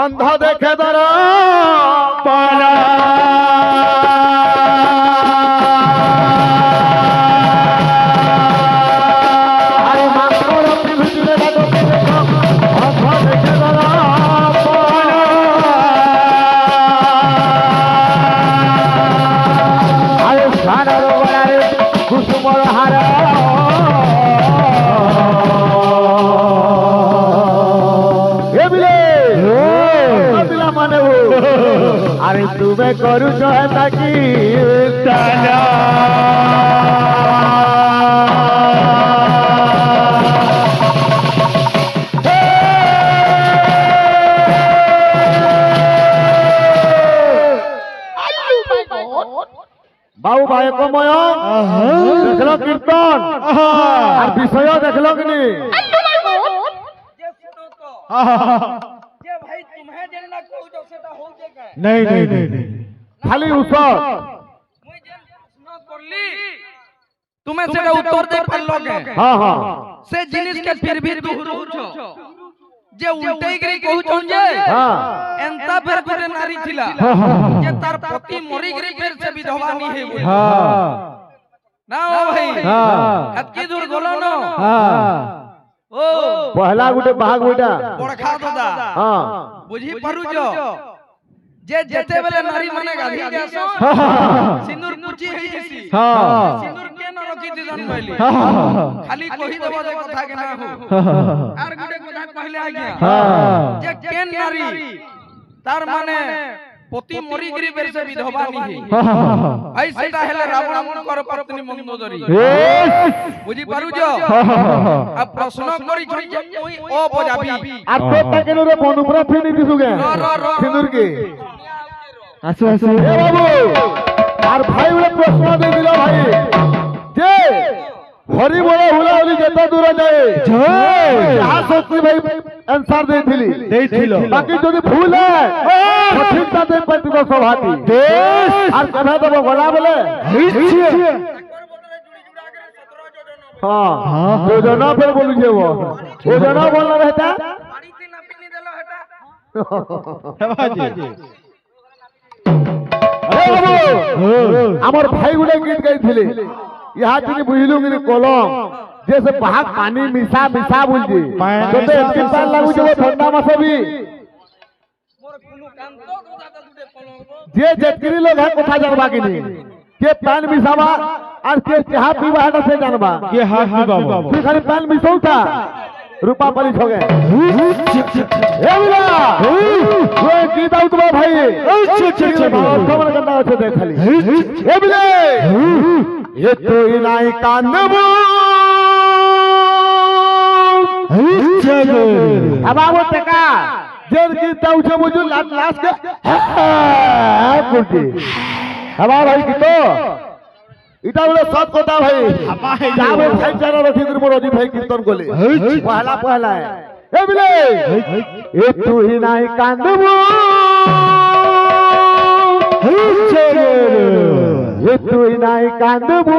अंध देखे दरा पाला अरे तुम्हें करू जो है ताकि बाबू भाई को मय देखल कीर्तन और विषय देखल कि नहीं नहीं नहीं नहीं खाली उसर तुम्हें सेटा उत्तर दे पारलोगे हां हां से जिनिस के फिर भी तू कहूछो जे उल्टे गिरी कहूछन जे हां एंता फेर गुटे नारी थिला जे तार पति मरी गिरी फेर से विधवा नी हे हां ना ओ भाई हां हत्की दूर गोलो न हां ओ पहला गुटे भाग बेटा बड़खा दादा हां बुझी परुजो जे जेते बेले नारी माने गाधी देसो सिंदूर पूछी है जैसी हां सिंदूर के न रखी दिसन पहले खाली कहि देबो जे कथा के ना हो आर गुटे कथा पहले आ गया हां जे केन नारी तार माने पति मरी गिरी बेर से विधवा नी है भाई सेटा हेले रावण कर पत्नी मंदोदरी बुझी परुजो अब प्रश्न करी छै जे ओई ओ बजाबी আর তো তাকে রে মনুপুরা ফিনি দিছুগে সিন্দুর কি আসো আসো এ বাবু আর ভাই বলে প্রশ্ন দিয়ে দিল ভাই যে হরি বলে হুলাহুলি যেতে দূরে যায় যাহা সত্যি ভাই आंसर দেইছিল বাকি যদি ভুল হয় সঠিকটা দেই পাতিব সভাটি আর কথা দেব গলা বলে हां योजना पर बोलू जे वो योजना बोलना रहता पानी ना पीनी देलो हेटा बाजी अरे बाबू हमर भाई गुडे गीत गाइथिले यहाँ तिनी बुझलु कि कलम जैसे बाहर पानी मिसा मिसा बुझी तोते एतकी पाल लागु जे ठंडा मासे भी मोर कुनु काम तो दादा दुडे कलम जे जेतकरी लोग है कथा जानबा कि नहीं के पान मिसावा और के चाह पीवा है से जानबा के हाथ पीवा तू खाली पान मिसौता रूपा पलिस हो गए ए बिला कोई गीत आउत बा भाई कमर गंदा होते देख खाली ए बिले ये तो इनाई कांदबो अब आवो टका जेर गीत आउछे बुझु लास्ट के कुटी हवा भाई की तो इटा बोले सब কথা ভাই যাবে ভাই জানা রখি করে মোর অজি ভাই কীর্তন করলে পহলা পহলা এ বিলে এ তুই নাই কান্দবো এ তুই নাই কান্দবো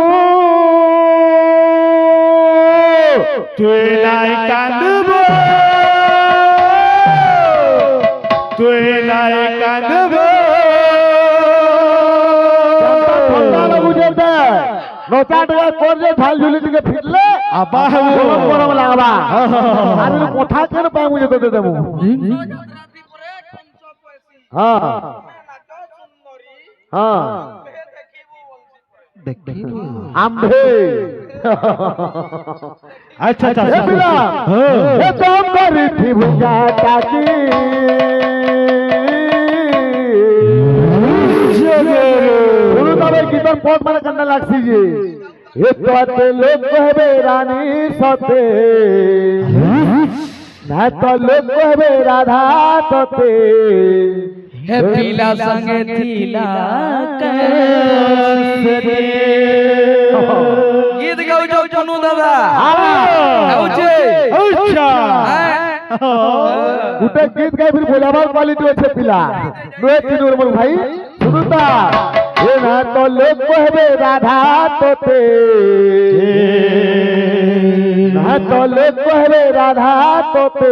তুই নাই কান্দবো তুই নাই কান্দবো नोचाट गए कोर जे थाल झुली के फिटले अबा गरम लागबा आरे कोठा के न पाए मुझे तो दे देबो हां हां देखिबो आंबे अच्छा अच्छा ए बिला ए काम करी थी भुजा ताकी कीर्तन बहुत माने करना लागसी जी एक तो लोग कहबे रानी सते ना तो लोग कहबे राधा तते हे पीला संगे थीला कैसे गीत गाओ जो चनु दादा गाउछे अच्छा गुटे गीत गाय फिर बोलाबार क्वालिटी আছে पिला नोए तीन नॉर्मल भाई सुनुता ए ना तो लोग कहबे राधा तोते ना तो लोग कहबे राधा तोते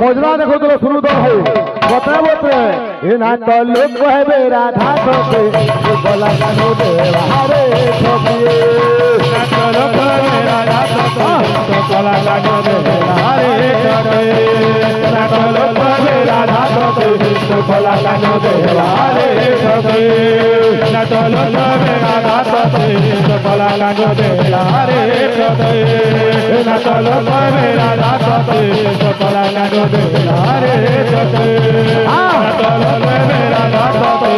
মজরা দেখো তো শুরু তো ভাই বতে বতে এ না তো লোক কহবে রাধা তোকে গলা গানো দে হারে ঠকিয়ে না তো লোক কহবে রাধা তোকে গলা গানো দে হারে ঠকিয়ে না তো লোক কহবে রাধা তোকে গলা গানো দে হারে ঠকিয়ে না তো লোক কহবে রাধা তোকে গলা গানো দে হারে ঠকিয়ে না তো লোক কহবে রাধা তোকে গলা গানো দে হারে ঠকিয়ে না তো লোক কহবে রাধা তোকে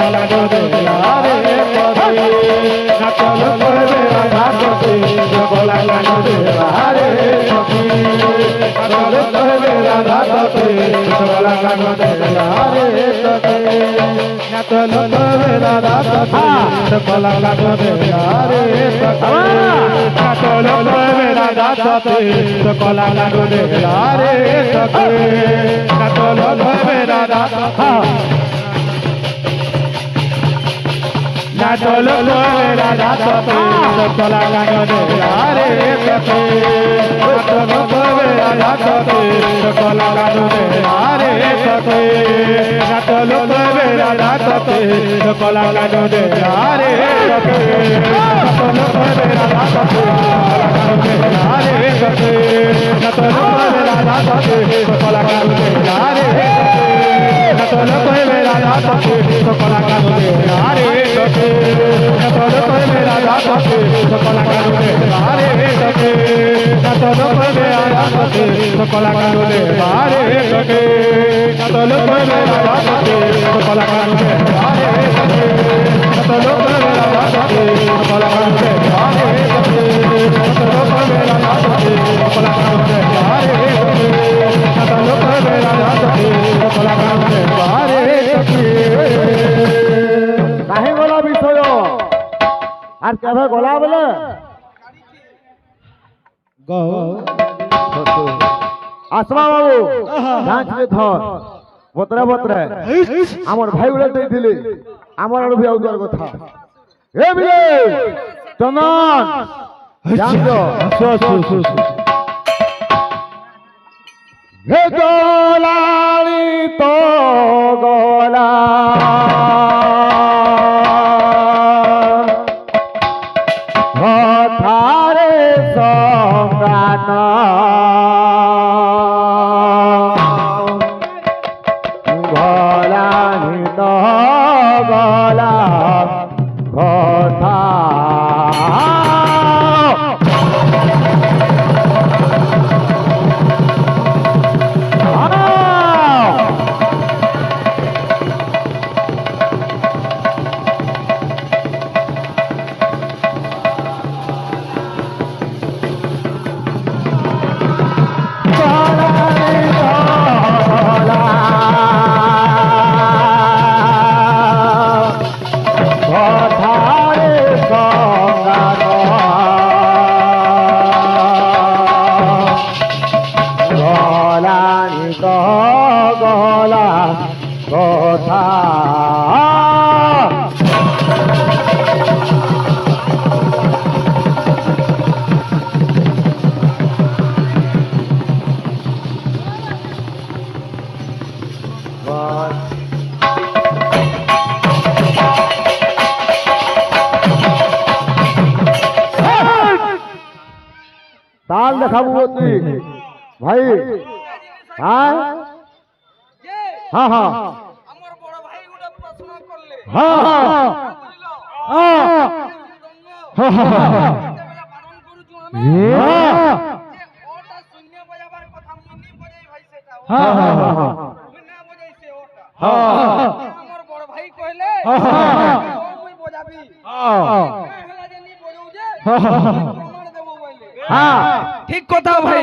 গলা গানো দে হারে ঠকিয়ে না তো লোক কহবে রাধা তোকে গলা গানো দে হারে ঠকিয়ে না তো লোক কহবে রাধা তোকে গলা গানো দে হারে ঠকিয়ে না তো লোক কহবে রাধা তোকে গলা গানো দে হারে ঠকিয়ে না তো লোক কহবে রাধা তোকে গলা গানো দে হারে ঠকিয়ে না তো লোক কহবে রাধা তোকে না তো লোক কহবে রাধা তোকে গলা গানো দে হারে ঠকিয়ে না তো লোক কহবে রাধা তোকে গলা গানো দে হারে ঠকিয়ে না তো লোক কহবে রাধা তোকে গলা গানো দে হারে ঠকিয়ে না তো লোক কহবে রাধা তোকে গলা গানো দে হারে ঠকিয়ে না তো লোক কহবে রাধা তোকে গলা গানো দে হারে ঠকিয়ে না তো লোক কহবে রাধা তোকে গলা গানো দে হারে ঠকিয়ে না তো লোক কহবে রাধা তোকে গলা গানো দে হারে ঠকিয়ে না তো লোক কহবে রাধা তোকে গলা গানো দে হারে ঠকিয়ে না তো লোক কহবে রাধা তোকে গলা গানো দে হারে ঠকিয়ে না তো লোক কহবে রাধা তোকে গলা গানো দে হারে ঠকিয়ে না তো লোক কহবে রাধা তোকে গলা গানো দে হারে ঠকিয়ে কাহে গলা বিষয় আর কেভাবে গলা বলে আসমা বাবু নাচবে ধর বতরা বতরা আমার ভাই গুলো দিলি আমার আর বিয়া উদার কথা এ বিলে চন্দন জানতো হে গলালি তো গলা হঠারে সংগান গলালি তো গলা কথা তাল দেখাবো তুই ভাই হ্যাঁ হ্যাঁ হ্যাঁ আমার বড় ভাই গুলো প্রশ্ন করলে হ্যাঁ হ্যাঁ বারণ করুছু আমি যে ওটা শূন্য বাজাবার কথা মুনি বজাই ভাই সেটা হ্যাঁ হ্যাঁ হ্যাঁ মুই না বজাইছে ওটা হ্যাঁ আমার বড় ভাই কইলে ও মুই বজাবি হ্যাঁ হেলা যে নি বজাউ যে হ্যাঁ প্রমাণ দেব বইলে হ্যাঁ ঠিক কথা ভাই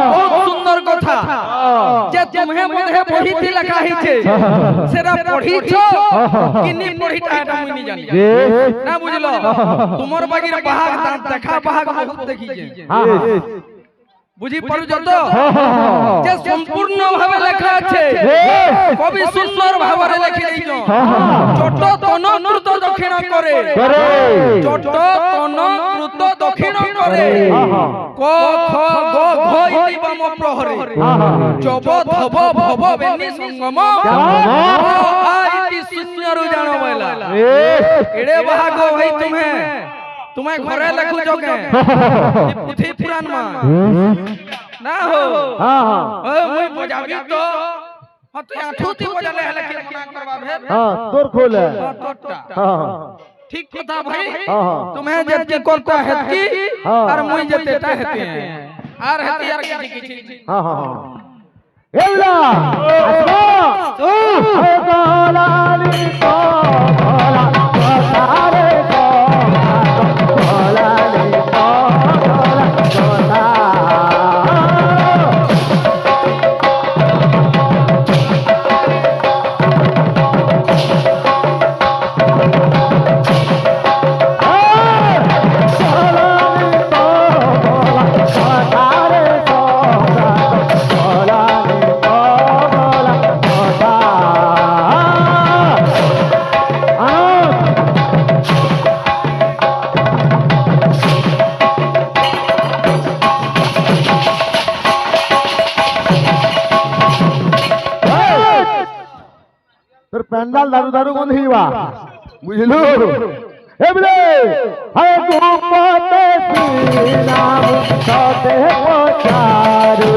বহুত সুন্দর কথা যে তুমি মধ্যে পড়িতে লেখা হইছে সেটা পড়িছ কি নি পড়িটা এটা মুই নি জানি না বুঝলো তোমার বাগির বাহাগ দাঁত দেখা বাহাগ বহুত দেখিছে বুঝি পারুছ তো যে সম্পূর্ণ ভাবে লেখা আছে কবি সুন্দর ভাবে লিখে দিছ চট তনকৃত দক্ষিণ করে চট তনকৃত দক্ষিণ করে ক খ গ ঘ ইতি বাম প্রহরে জব ধব ভব বেনি সঙ্গম আ ইতি শূন্যরু জান বলা এড়ে ভাগ ভাই তুমি ঘরে লেখুছ কে পুথি পুরাণ মা না হো মুই বজাবি তো তুই আঠুতি বজালে হেলে কি মনা করবা ভে তোর খোলে তোরটা ঠিক কথা ভাই তুমি যেতে করতা হেতি আর মুই যেতেটা হেতে আর হেতি আর কিছু এলা আসো ও গলালি তো গলা গলারে তো গলালি তো গলা তোর প্যান্ডাল দারু দারু গন্ধ হইবা বুঝলু এমরে হায় গোপতে শ্রীরাম সতে পচারু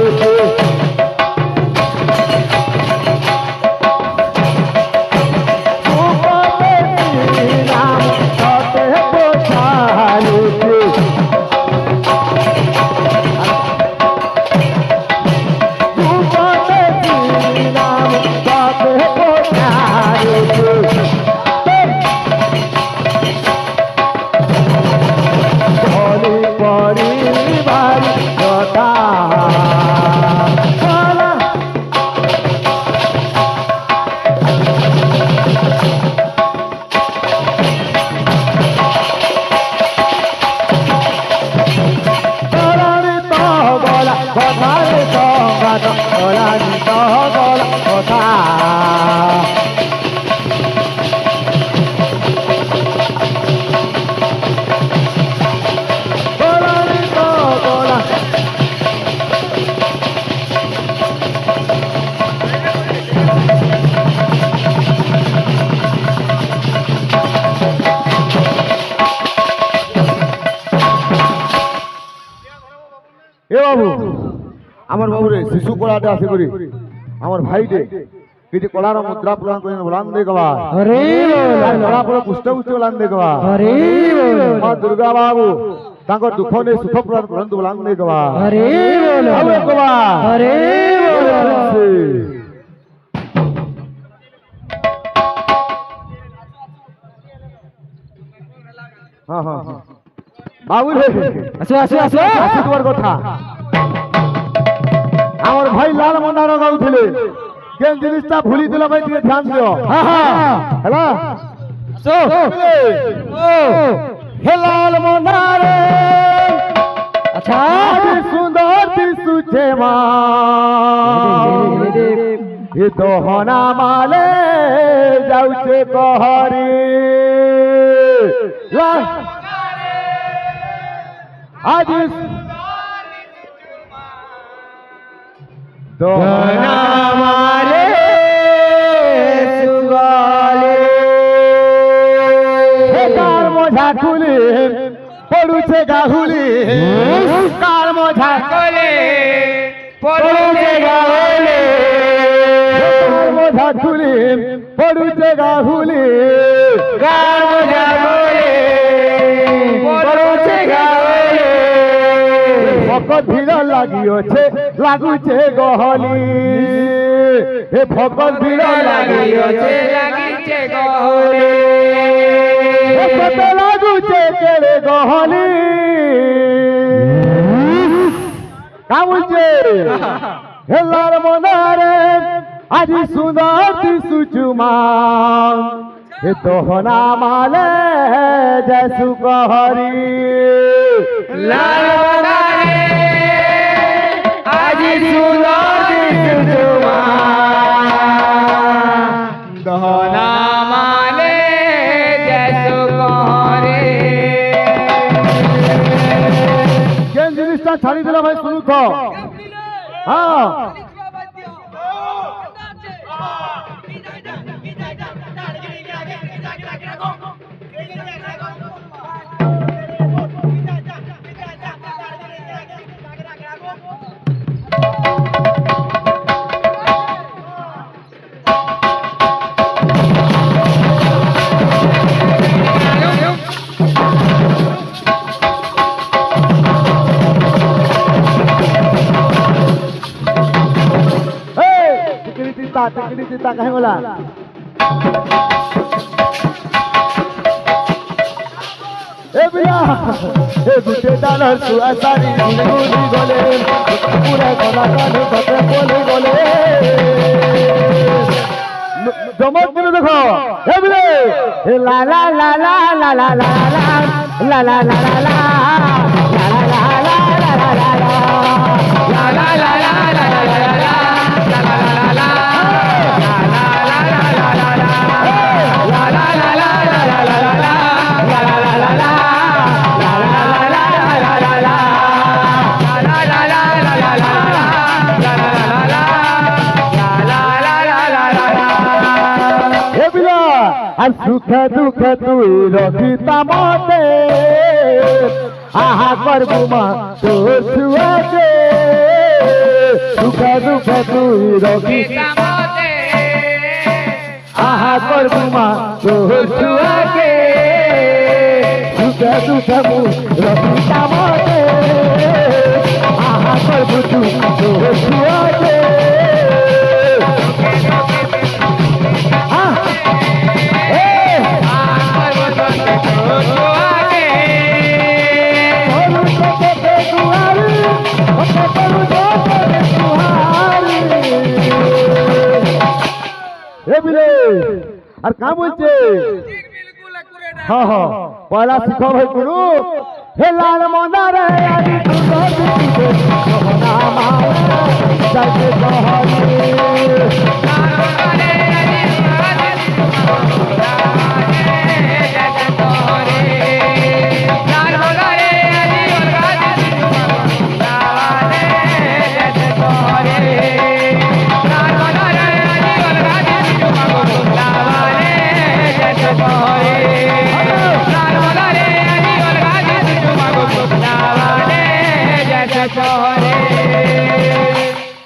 গোপতে শ্রীরাম সতে পচারু এ বাবু আমার বাবু রে শিশু কলাতে আসে করি আমার ভাইটে কিছু কলার মুদ্রা প্রদান করে বলান দেখবা আরে কলা পরে পুষ্ট পুষ্ট বলান দেখবা আরে মা দুর্গা বাবু তাঙ্ক দুঃখ নে সুখ প্রদান করন্তু বলান দেখবা আরে দেখবা আরে হ্যাঁ হ্যাঁ বাবু রে আসো আসো আসো আসো তোমার কথা আমার ভাই লাল মন্দার গাউଥିଲେ কেন জিনিসটা ভুলি দিলা ভাই ଟିକେ ধ্যান দিও হ্যাঁ হ্যাঁ হ্যালো সো ও হে লাল মন্দারে আচ্ছা সুন্দর দিশুছে মা এ দহনা মালে যাউছে কহরি লা আজ দহনা মালে সুগালে হে কার মঝা খুলি পড়ুছে গাহুলি কার মঝা কলে পড়ুছে গাহুলি কার মঝা খুলি পড়ুছে গাহুলি কার মঝা কলে পড়ুছে গাহুলি ভকত ভিড় লাগিছে লাগুছে গহলি হে ভকত ভিড় লাগিছে লাগিছে গহলি কত লাগুছে কেড়ে গহলি কামুছে হেলার মনারে আজি সুন্দর দিশুচুমা হে দহনা মালে জেসু কহরি লাল মনারে সুন্দর দহনা মালে জেসু করে কেন জিনিসটা ছাড়ি দিলা ভাই শুনু তো হ্যাঁ टिकड़ी तीता कहे बोला ए बिया ए गुटे डालर तू आसारी गुली गले पूरा गला काने बते बोले बोले जमत के देखो ए बिले ए ला ला ला ला ला ला ला ला ला ला ला ला ला सुख दुख तुई रखिता मते आहा करबु मा तोर छुआते सुख दुख तुई रखिता मते आहा करबु मा तोर छुआते सुख दुख मु रखिता मते आहा करबु तू तोर छुआते আর কাম হচ্ছে হ্যাঁ হ্যাঁ পয়লা শিখ ভাই গুরু হে লাল মন্দারে আদি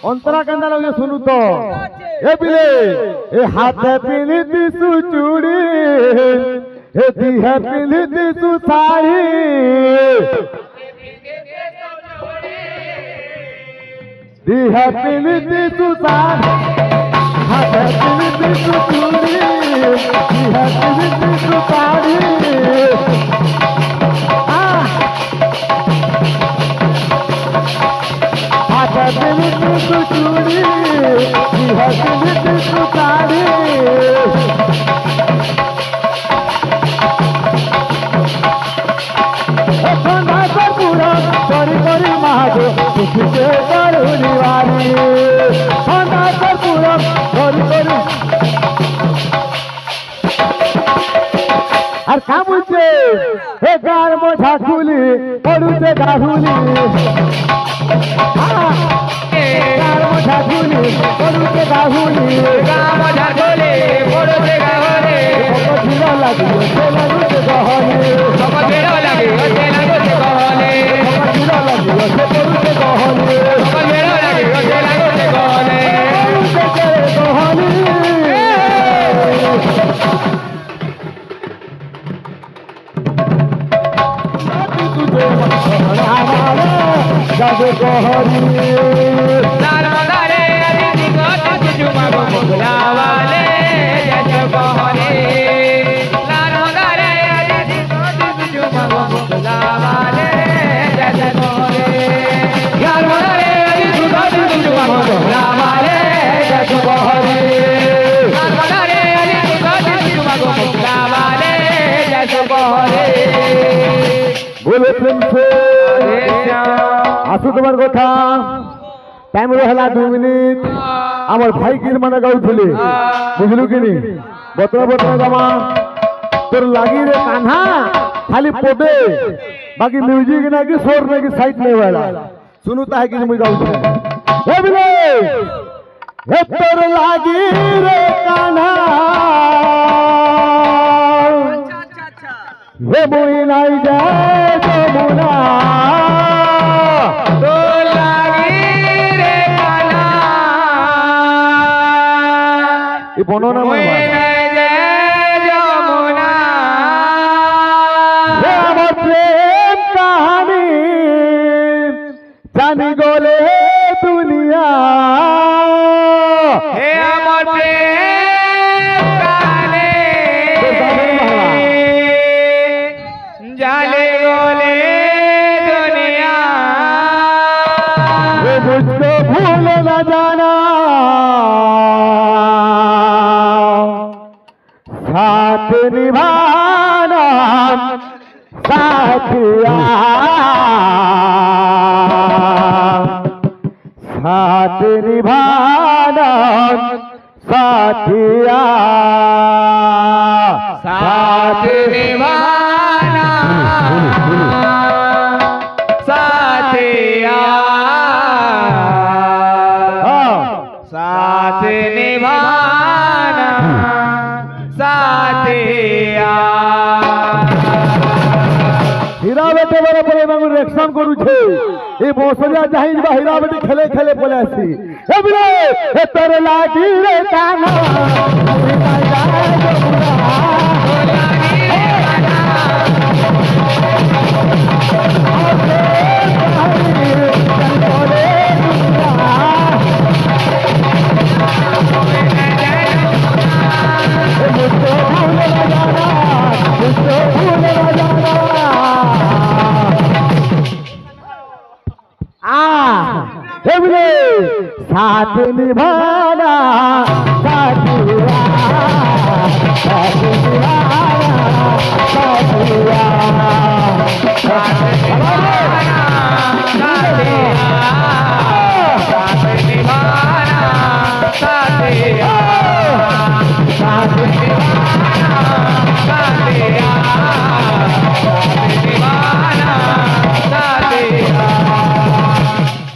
अंतरा कंदा लगे सुनु तो ए बिले ए हाथे पिली दिसु चूड़ी ए दिहे पिली दिसु साड़ी दिहे पिली दिसु साड़ी हाथे पिली दिसु चूड़ी दिहे पिली दिसु साड़ी दिली दिसु चूड़ी दिहे दिली दिसु साड़ी खंडा कर पूरा करी करी महादेव तुझे करुणी वाली खंडा कर पूरा करी करी আর কামুছে হে গার মোঝা খুলি পড়ুছে গাহুলি গার মোঝা খুলি পড়ুছে গাহুলি গার মোঝা খুলি পড়ুছে গাহুলি কত ভিড় লাগিও সে লাগুছে গহলে কত ভিড় লাগিও সে লাগুছে গহলে কত ভিড় লাগিও সে পড়ুছে গহলে কত ভিড় লাগিও সে লাগুছে গহলে গহলে जादू कोहरी लाल मंदारे अदिति गोट तुझुमा गोमुला वाले जादू कोहरी लाल मंदारे अदिति गोट तुझुमा गोमुला वाले जादू कोहरी लाल मंदारे अदिति गोट तुझुमा गोमुला वाले जादू कोहरी लाल मंदारे अदिति गोट तुझुमा गोमुला वाले जादू कोहरी बोले प्रेम से আসো তোমার কথা টাইম রহলা 2 মিনিট আমার ভাই কির মানে গাউছিলে বুঝলু কি নি বতরা বতরা জামা তোর লাগি রে কাन्हा खाली पोटे बाकी म्यूजिक ना कि शोर ना कि साइड नहीं वाला सुनु ता है कि मुझे गाउथे हे बिले हे तोर लागी रे कान्हा हे मुई नाई जाए जमुना तो लागी रे कान्हा ये बनोना में मुई नहीं जाए जमुना हे আমার প্রেম কাহিনী জানি গলে দুনিয়া हे अमर प्रेम काने जाले गोले दुनिया वो मुझको भूल न जाना साथ निभाना साथिया साथ निभाना साथिया साथ निभाना साथिया साथ निभाना साथिया হীরা বেটে বড় পরে বাঙুর রিঅ্যাকশন করুছে এই বসরিয়া জাহিজ বা হীরা বেটে খেলে খেলে বলে আসি এ বিলে এ তোর লাগি রে কানা साथ निभाना साथिया साथ निभाना साथिया साथ निभाना साथिया साथ निभाना साथिया साथ निभाना साथिया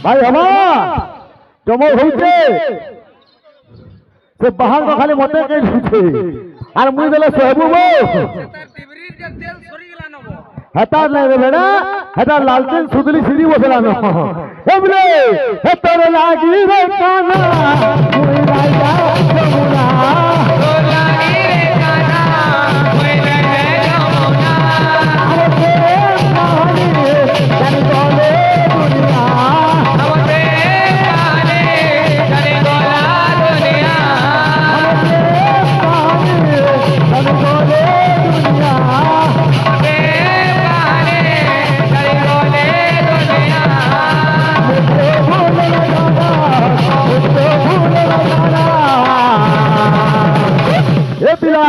भाई हमारा जमल হইছে সে বাহার খালি মতে কে ছুছে আর মুই দেলে সহবু গো তার টিবরির যে তেল সরি গলা নব হেতার নাই রে বেড়া হেতার লালটেন সুদলি সিঁড়ি বসলানো এমলে হেতর লাগি রে কানা মুই রাজা যমুনা तो लागी रे कान्हा मुई नहीं जमुना আমার প্রেম কাহিনী জানি গলে দুনিয়া हम प्रेम काने जाने गोला दुनिया আমার প্রেম কাহিনী জানি গলে দুনিয়া प्रेम काने जाने गोले दुनिया मुझको भूल न जाना मुझको भूल न जाना ये पिला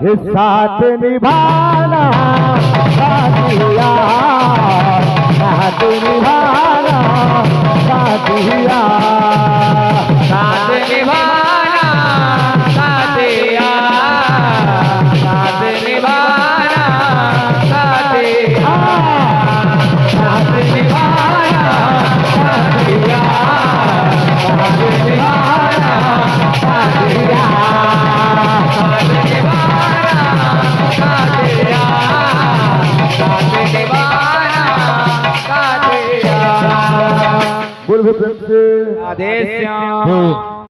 ये साथ निभाना साथिया साथ निभाना साथिया साथ निभाना साथिया साथ निभाना साथिया साथ निभाना साथिया साथ निभाना साथिया साथ निभाना साथिया साथ निभाना साथिया बोल प्रेम से आदेश हाँ।